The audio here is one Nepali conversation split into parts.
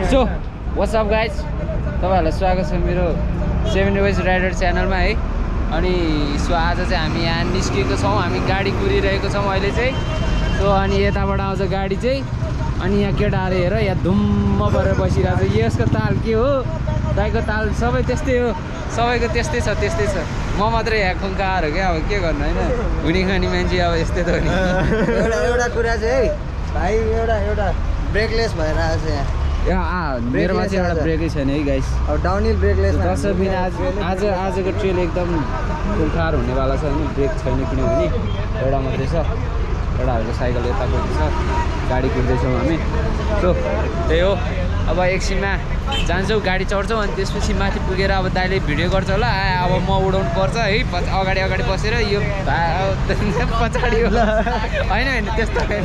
सो व्हाट्स अप गाइज, तपाईँहरूलाई स्वागत छ मेरो 7 Ways राइडर च्यानलमा है। अनि सो आज चाहिँ हामी यहाँ निस्किएको छौँ, हामी गाडी कुरिरहेको छौँ अहिले चाहिँ। सो अनि यताबाट आउँछ गाडी चाहिँ, अनि यहाँ केटाहरू हेर यहाँ धुम्म परेर बसिरहेको छ। यसको ताल के हो, दाइको ताल सबै त्यस्तै हो, सबैको त्यस्तै छ त्यस्तै छ। म मात्रै यहाँ खुङ्कार हो क्या, अब के गर्नु होइन, हुने खाने मान्छे अब यस्तै त हो नि। एउटा कुरा चाहिँ है भाइ, एउटा ब्रेकलेस भएर आएको छ यहाँ। मेरोमा चाहिँ एउटा ब्रेकै छैन है गाइस। अब डाउनहिल ब्रेकलेस दर्शक बिना आजको ट्रेल एकदम खुङ्खार हुनेवाला छ होइन, ब्रेक छैन किनभने एउटा मात्रै छ। एउटाहरूको साइकल यता गएको छ, गाडी कुर्दैछौँ हामी। सो त्यही हो, अब एकछिनमा जान्छौँ, गाडी चढ्छौँ, अनि त्यसपछि माथि पुगेर अब दाइले भिडियो गर्छ होला। अब म उडाउनु पर्छ है, अगाडि बसेर यो पछाडि होला होइन त्यस्तो होइन।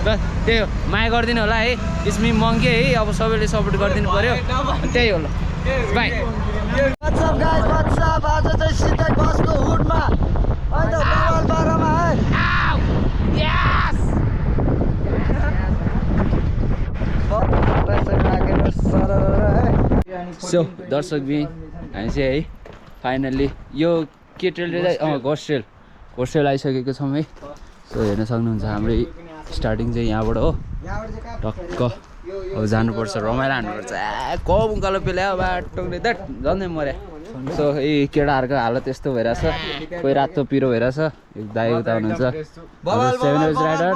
ल त्यही हो, माया गरिदिनु होला है, इसमी मङ्गे है, अब सबैले सपोर्ट गरिदिनु पऱ्यो, त्यही हो। ल बाई। आज चाहिँ सिधै बसको हुडमा अन्त बाह्रमा है। सो दर्शक बिन हामी चाहिँ है फाइनल्ली यो के ट्रेल चाहिँ घोष ट्रेल आइसकेको छौँ है। सो हेर्न सक्नुहुन्छ हाम्रो स्टार्टिङ चाहिँ यहाँबाट हो, टक्क अब जानुपर्छ, रमाइलो हान्नुपर्छ। कब उकालो पेल्या बाटोले त झन्डै मर्या। सो यी केटाहरूको हालत यस्तो भइरहेछ, कोही रातो पिरो भइरहेछ। एक दाइ उता हुनुहुन्छ 7 Ways राइडर,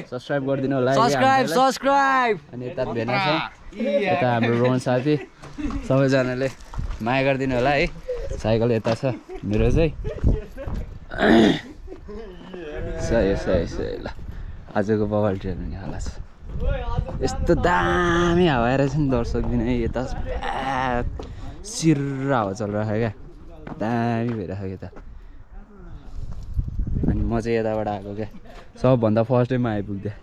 सब्सक्राइब गरिदिनु होला। सब्सक्राइब। अनि यता भेना छ, यता हाम्रो रोहन साथी, सबैजनाले माया गरिदिनु होला है। साइकल यता छ मेरो चाहिँ। सही ल, आजको बवाल ट्रेन हुने हावा छ। यस्तो दामी हावा आएर छ नि दर्शक दिन है, यता सिर्र हावा चलिरहेको क्या, दामी भइरहेको यता। अनि म चाहिँ यताबाट आएको क्या, सबभन्दा फर्स्ट टाइममा आइपुग्दै।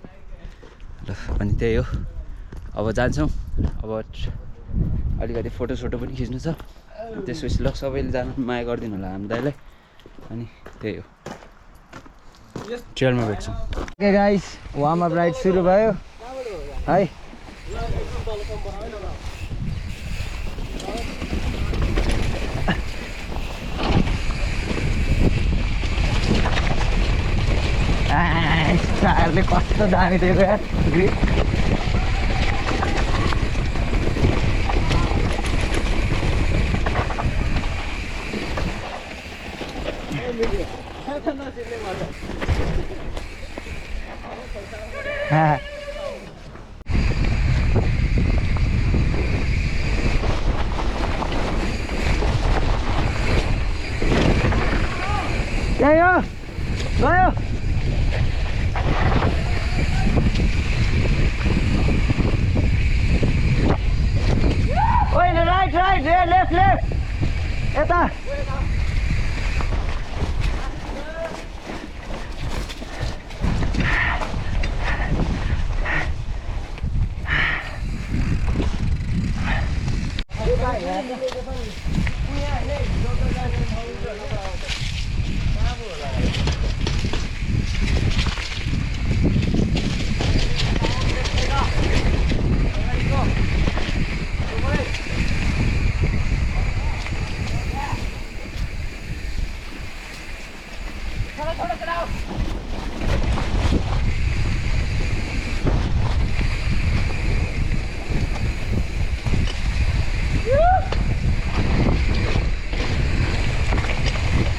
ल अनि त्यही हो, अब जान्छौँ। अब अलिकति फोटोसोटो पनि खिच्नु छ, त्यसपछि ल सबैले जानु माया गरिदिनु होला हामी दाइलाई। अनि त्यही हो, ट्रेलमा भेट्छौँ। Okay guys, warm up ride सुरु भयो है। टायरले कस्तो दामी दिएको यार, ग्रिप। यही हो गयो। राइट लेफ्ट यता।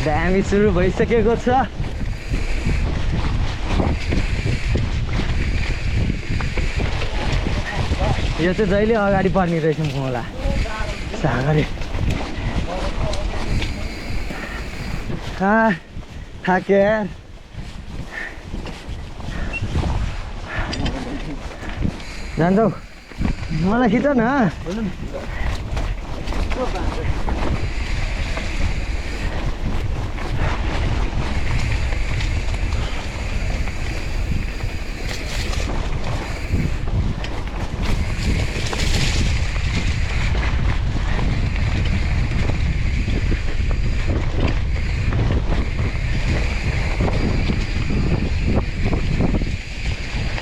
दामी सुरु भइसकेको छ। यो चाहिँ जहिले अगाडि पर्ने रहेछ मलाई सागरले। थाक्यो यार। जान्छौ, मलाई खिच न।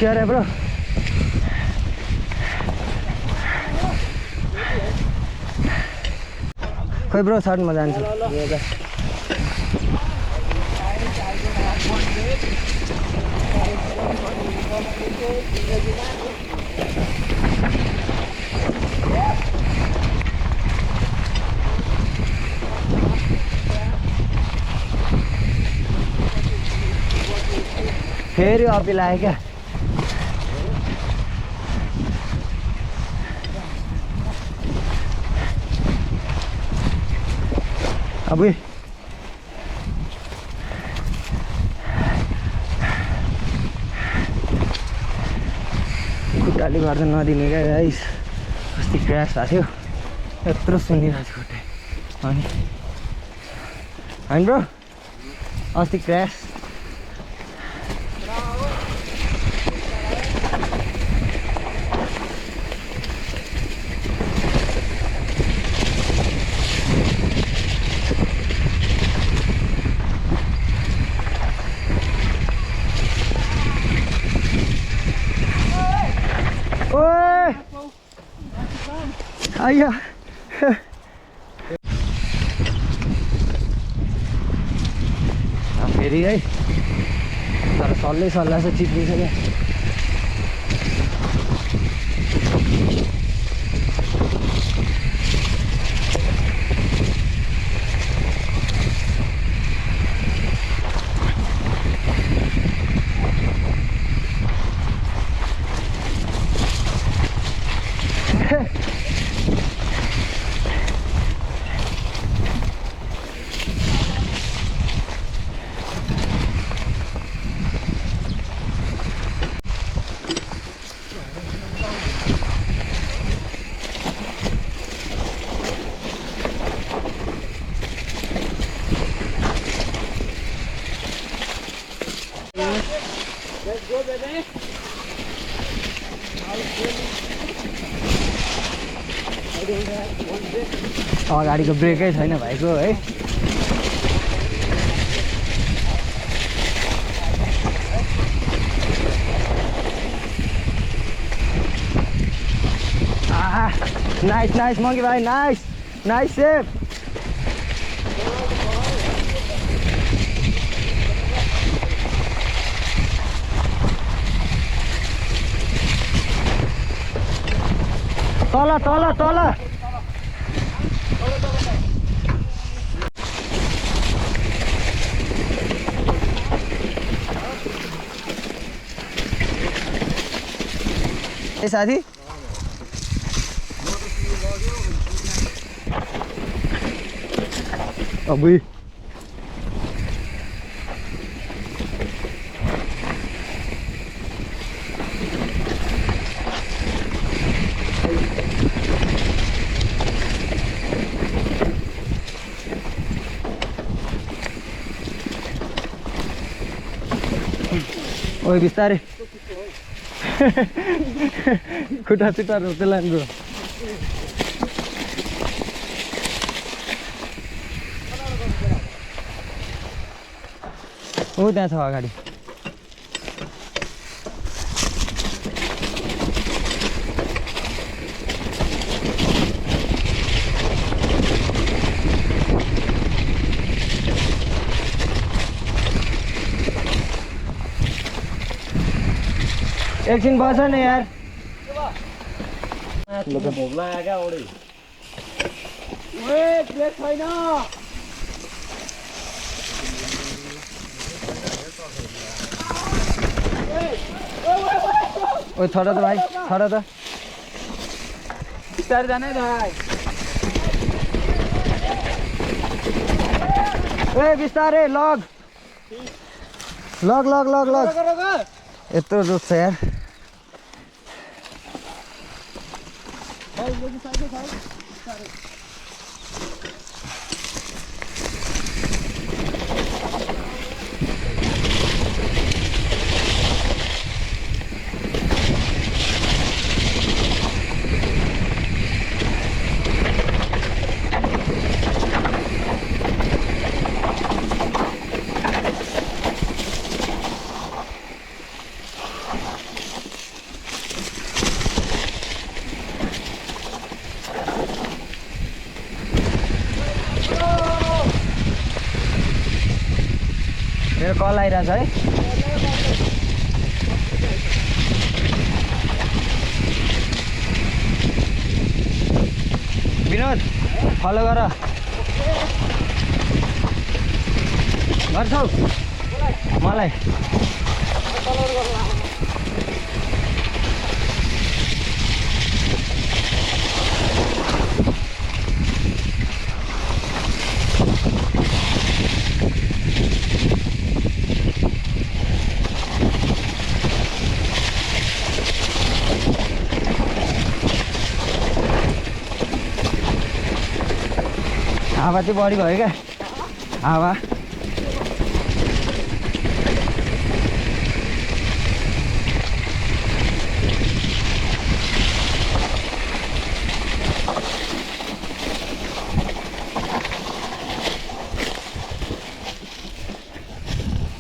क्या रे ब्रो? खोइ ब्रो सर्टमा जान्छु फेरि अपिल आयो क्या अब खुट्टाले गर्दा नदिने क्या गाइस अस्ति क्र्यास भएको थियो यत्रो सुनिरहेको थियो खुट्टा अनि होइन ब्रो अस्ति क्र्यास आइया फेरि है तर सल्लाह चाहिँ चिप्लिन्छ क्या अगाडिको ब्रेकै छैन भाइको है नाइस नाइस मङ्की भाइ नाइस नाइस सेफ तल तल तल ए साथी अबुई ओए बिस्तारै खुट्टा चुट्टा रोक्दै लानु ब्रो हो त्यहाँ छ अगाडि एकछिन बस न यार भोक लाग्यो क्या औडै ओए प्लेट छैन ओए छोड त भाइ छोड त बिस्तारै जाने भाइ ए बिस्तारै लग लग लग लग लग यत्रो जोस छ यार मेरो कल आइरहेछ है विनोद फलो गर गर्छौ मलाई हावा चाहिँ बढी भयो क्या हावा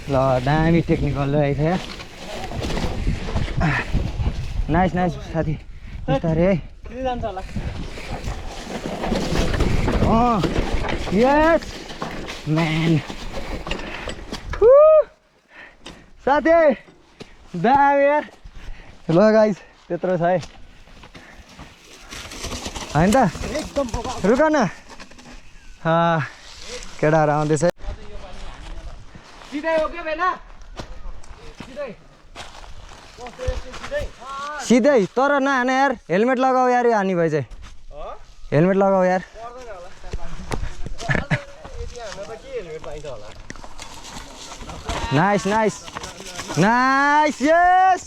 ल दामी टेक्निकल रहेछ यार नाइस नाइस साथी बिस्तारै है यस म्यान साथी दामी यार ल गाइस त्यत्रो छ है होइन त रुक न केटाहरू आउँदैछ सिधै तर नहान यार हेलमेट लगाऊ यार यो हानी भयो चाहिँ हेलमेट लगाऊ यार नाइस नाइस नाइस यस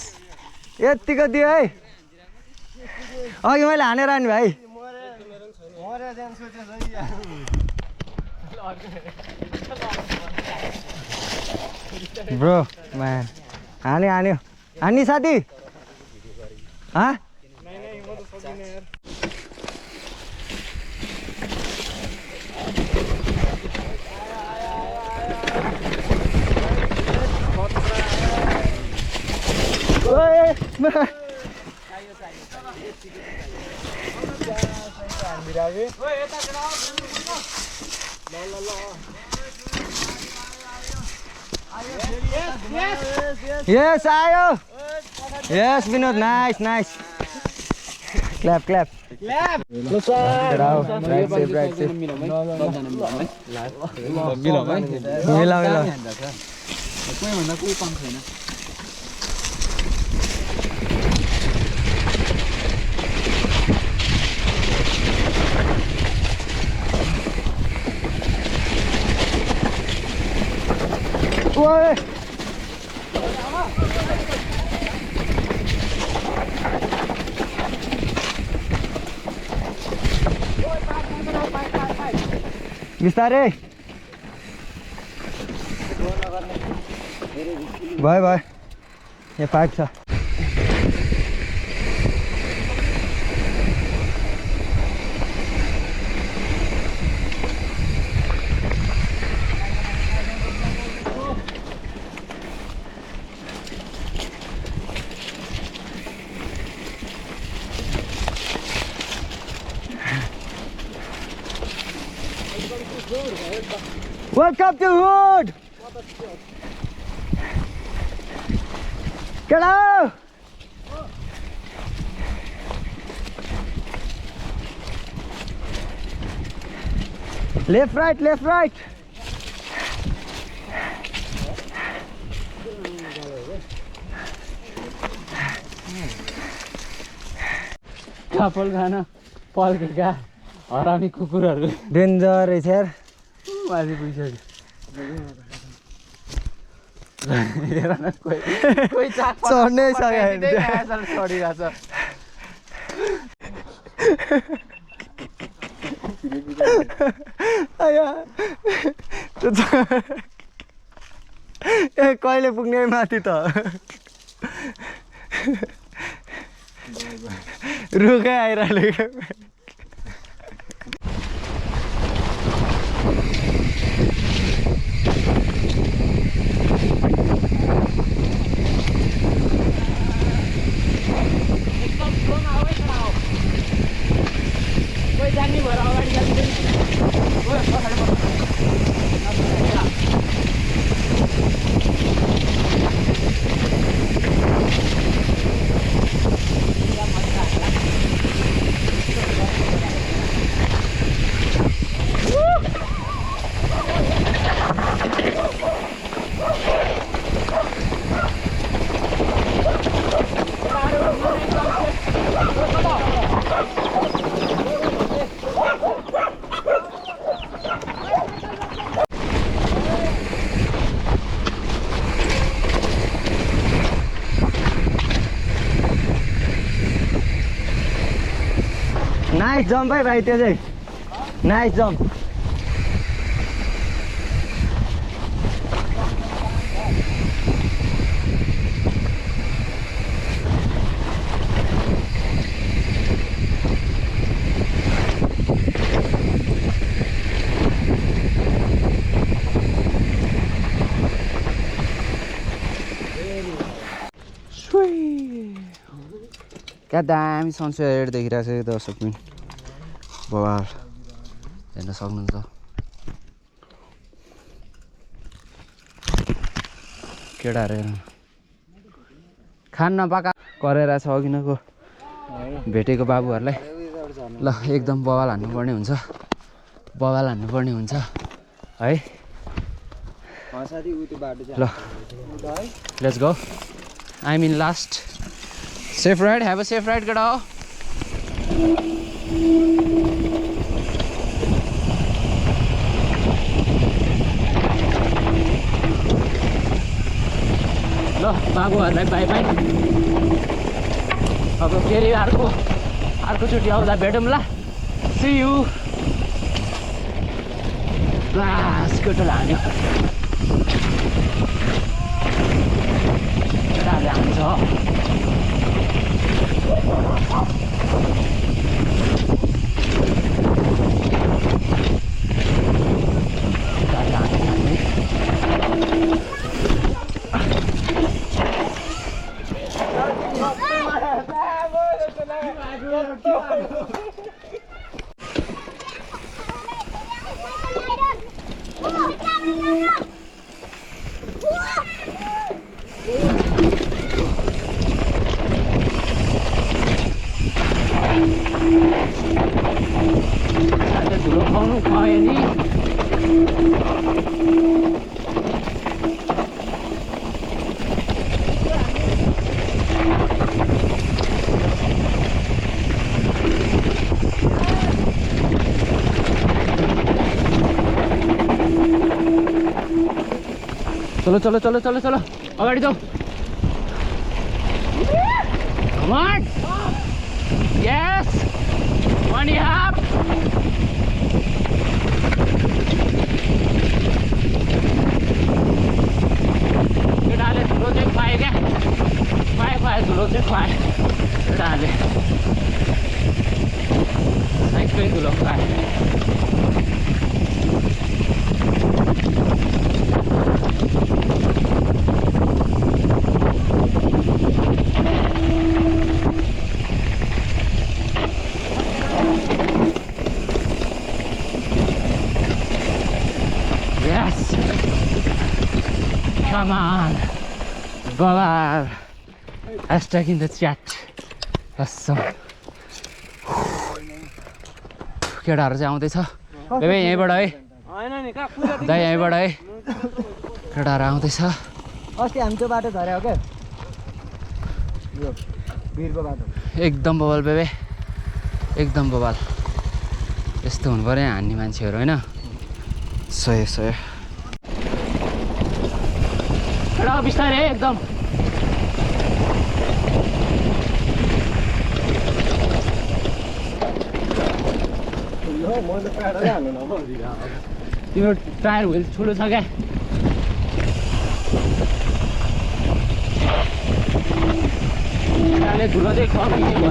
यतिको दियो है अघि मैले हानेर आनी भाइ ब्रो म्यान हान्यो हान्यो हान्ने साथी यस आयो yes Vinod nice nice clap clap ओए बिस्तारै भयो भयो यहाँ पाइप छ Welcome to Hood! Get out! Left, right, left, right. कपाल खाना पल्केका हरामी कुकुरहरू डेन्जर रहेछ यार माथि पुगिसक्यो हेर न कोही चढ्नै सकेन चढिरहेछ ए कहिले पुग्ने माथि त रुखै आइरहेको नाइस जम्प है भाइ त्यो चाहिँ नाइस जम्प क्या दामी सनसेट देखिरहेको छ यो दर्शक पनि बवाल हेर्न सक्नुहुन्छ केटाहरू हेर्नु खान नपाका गरेर छ अघिनको भेटेको बाबुहरूलाई ल एकदम बवाल हान्नुपर्ने हुन्छ है ल let's go I in last safe ride have a safe ride केटा हो ल बाबुहरूलाई बाई बाई अब फेरि अर्कोचोटि आउँदा भेटौँ ल सी यू लास्ट केटोले हान्यो केटाहरूले हान्छ धुलो खुवाउनु खुवायो नि चलो चलो चलो चलो चलो अगाडि जाऊ Come on! Yes! 1.5! केटाले धुलो चाहिँ खुवायो क्या खुवायो धुलो चाहिँ खुवायो केटाहरूले साइडकै धुलो खुवायो Come on, Babar. Hashtag in the chat. Awesome. केटाहरू चाहिँ आउँदैछ बेबे यहीँबाट है दाइ यहीँबाट है केटाहरू आउँदैछ अस्ति हामी त्यो बाटो झर्यो क्या यो भिरको बाटो एकदम बवाल बेबे एकदम बवाल यस्तो हुनु पर्यो हान्ने मान्छेहरू होइन सही सही केटा बिस्तारै है एकदम तिम्रो टायर व्हिल ठुलो छ क्या धुलो चाहिँ कमी भयो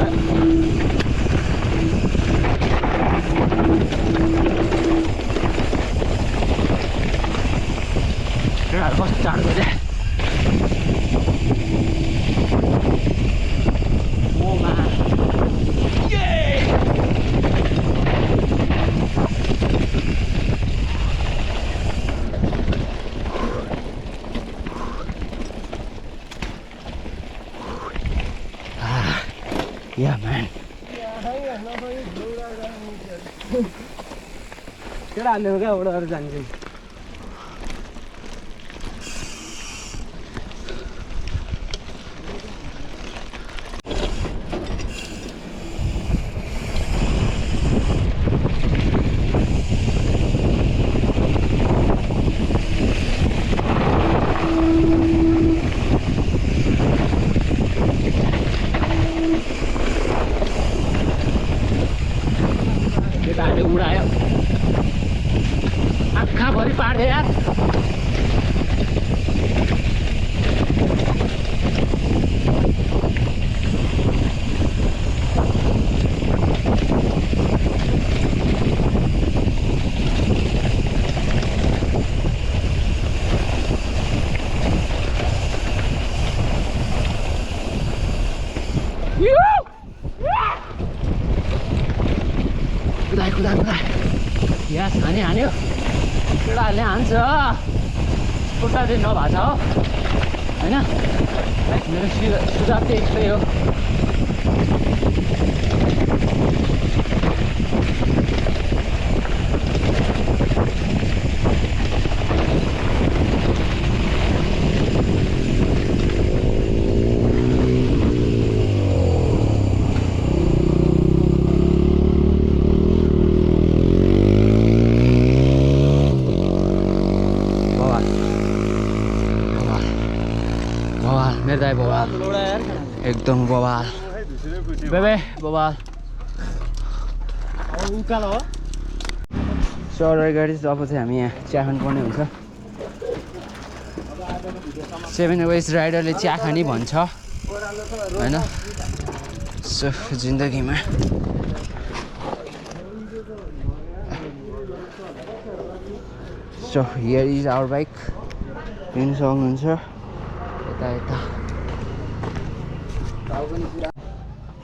केटाहरू कस्तो चाँडो गयो Yeah, man. केटाहरूले क्या उडाएर जान्छ केटाहरूले उडायो आँखाभरि पार्यो यार कुदाए यास हान्यो केटाहरूले हान्छ खुट्टा चाहिँ नभएको छ हो होइन मेरो सुझाव चाहिँ यस्तै हो मेरो दाइ बवाल एकदम बवाल बेबे बवाल सर गाडी अब चाहिँ हामी यहाँ चिया खानुपर्ने हुन्छ 7 वेज राइडरले चिया खाने भन्छ होइन सो जिन्दगीमा so here is our bike हेर्नु सक्नुहुन्छ यता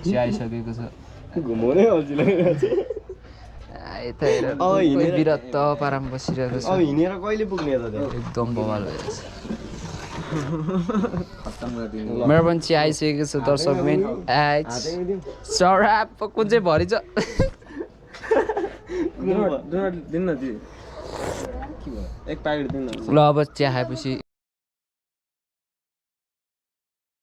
चिया आइसकेको छ घुमाउनै अल्छी लागिरहेको छ यता हेर बिरत पारामा बसिरहेको छ अब हिँडेर कहिले पुग्ने त एकदम बवाल भइरहेछ मेरो पनि चिया आइसकेको छ दर्शक मेन सराप कुन चाहिँ भरि छ दिन न एक प्याकेट दिन ल अब चिया खाएपछि